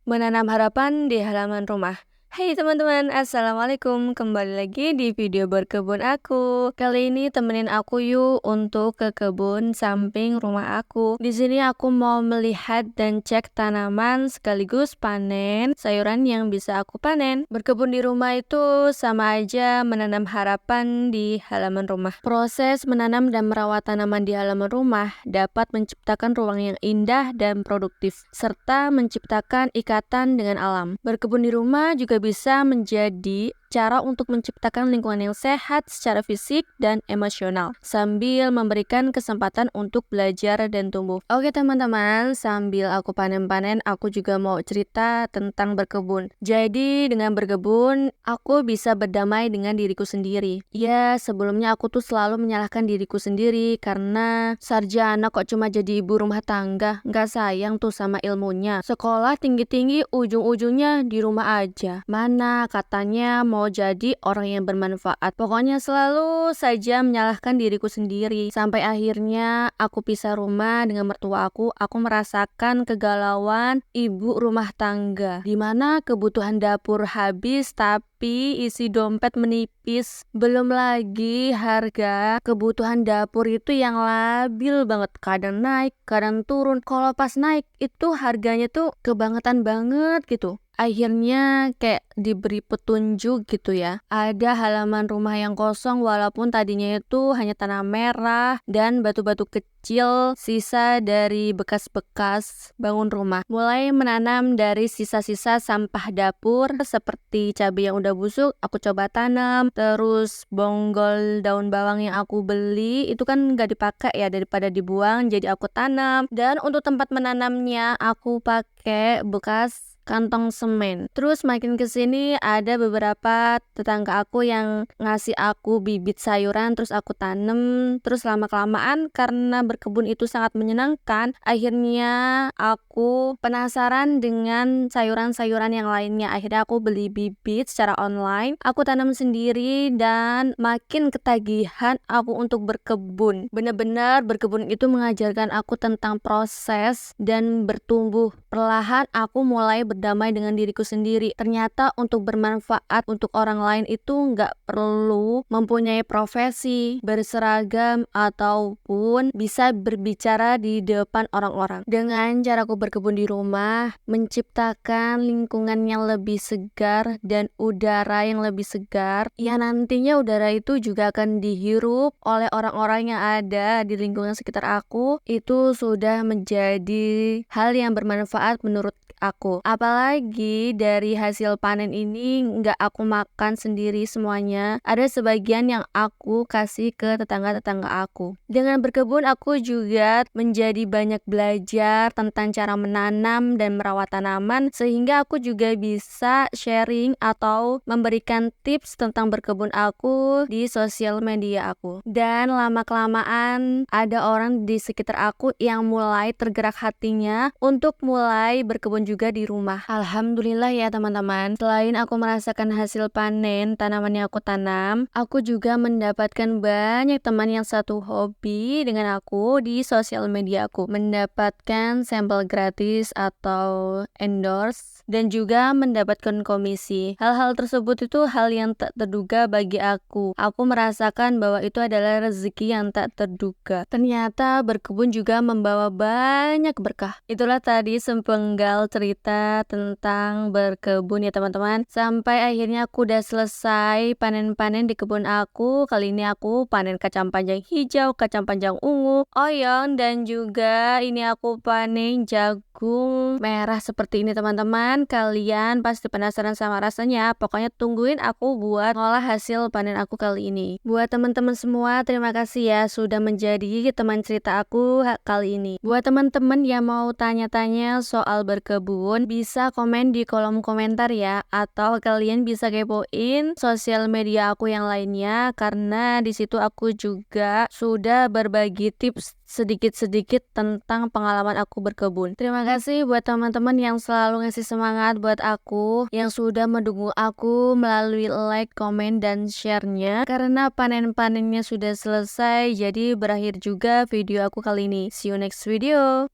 Menanam harapan di halaman rumah. Hai teman-teman, assalamualaikum. Kembali lagi di video berkebun aku. Kali ini temenin aku yuk untuk ke kebun samping rumah aku. Di sini aku mau melihat dan cek tanaman sekaligus panen sayuran yang bisa aku panen. Berkebun di rumah itu sama aja menanam harapan di halaman rumah. Proses menanam dan merawat tanaman di halaman rumah dapat menciptakan ruang yang indah dan produktif, serta menciptakan ikatan dengan alam. Berkebun di rumah juga bisa menjadi cara untuk menciptakan lingkungan yang sehat secara fisik dan emosional, sambil memberikan kesempatan untuk belajar dan tumbuh. Oke teman-teman, sambil aku panen-panen, aku juga mau cerita tentang berkebun. Jadi dengan berkebun, aku bisa berdamai dengan diriku sendiri. Ya, sebelumnya aku tuh selalu menyalahkan diriku sendiri karena sarjana kok cuma jadi ibu rumah tangga, nggak sayang tuh sama ilmunya. Sekolah tinggi-tinggi, ujung-ujungnya di rumah aja. Mana katanya mau jadi orang yang bermanfaat. Pokoknya selalu saja menyalahkan diriku sendiri. Sampai akhirnya aku pisah rumah dengan mertua aku merasakan kegalauan ibu rumah tangga. Dimana kebutuhan dapur habis tapi isi dompet menipis. Belum lagi harga kebutuhan dapur itu yang labil banget. Kadang naik, kadang turun. Kalau pas naik itu harganya tuh kebangetan banget gitu. Akhirnya kayak diberi petunjuk gitu ya. Ada halaman rumah yang kosong walaupun tadinya itu hanya tanah merah dan batu-batu kecil sisa dari bekas-bekas bangun rumah. Mulai menanam dari sisa-sisa sampah dapur seperti cabai yang udah busuk, aku coba tanam. Terus bonggol daun bawang yang aku beli itu kan gak dipakai ya, daripada dibuang, jadi aku tanam. Dan untuk tempat menanamnya aku pakai bekas kantong semen. Terus makin kesini ada beberapa tetangga aku yang ngasih aku bibit sayuran terus aku tanam. Terus lama-kelamaan karena berkebun itu sangat menyenangkan, akhirnya aku penasaran dengan sayuran-sayuran yang lainnya. Akhirnya aku beli bibit secara online, aku tanam sendiri dan makin ketagihan aku untuk berkebun. Bener-bener berkebun itu mengajarkan aku tentang proses dan bertumbuh. Perlahan aku mulai berdamai dengan diriku sendiri. Ternyata untuk bermanfaat untuk orang lain itu nggak perlu mempunyai profesi, berseragam, ataupun bisa berbicara di depan orang-orang. Dengan caraku berkebun di rumah, menciptakan lingkungan yang lebih segar dan udara yang lebih segar, ya nantinya udara itu juga akan dihirup oleh orang-orang yang ada di lingkungan sekitar aku. Itu sudah menjadi hal yang bermanfaat menurut aku. Apalagi dari hasil panen ini nggak aku makan sendiri semuanya, ada sebagian yang aku kasih ke tetangga-tetangga aku. Dengan berkebun aku juga menjadi banyak belajar tentang cara menanam dan merawat tanaman, sehingga aku juga bisa sharing atau memberikan tips tentang berkebun aku di sosial media aku. Dan lama-kelamaan ada orang di sekitar aku yang mulai tergerak hatinya untuk mulai berkebun juga di rumah. Alhamdulillah ya teman-teman, selain aku merasakan hasil panen tanaman yang aku tanam, aku juga mendapatkan banyak teman yang satu hobi dengan aku di sosial media aku, mendapatkan sampel gratis atau endorse dan juga mendapatkan komisi. Hal-hal tersebut itu hal yang tak terduga bagi aku. Aku merasakan bahwa itu adalah rezeki yang tak terduga. Ternyata berkebun juga membawa banyak berkah. Itulah tadi sepenggal cerita tentang berkebun ya teman-teman. Sampai akhirnya aku udah selesai panen-panen di kebun aku. Kali ini aku panen kacang panjang hijau, kacang panjang ungu, oyong, dan juga ini aku panen jagung merah seperti ini teman-teman. Kalian pasti penasaran sama rasanya. Pokoknya tungguin aku buat ngolah hasil panen aku kali ini. Buat teman-teman semua, terima kasih ya sudah menjadi teman cerita aku kali ini. Buat teman-teman yang mau tanya-tanya soal berkebun, bisa komen di kolom komentar ya, atau kalian bisa kepoin sosial media aku yang lainnya karena di situ aku juga sudah berbagi tips sedikit-sedikit tentang pengalaman aku berkebun. Terima kasih buat teman-teman yang selalu ngasih semangat buat aku, yang sudah mendukung aku melalui like, komen, dan share-nya. Karena panen-panennya sudah selesai, jadi berakhir juga video aku kali ini. See you next video.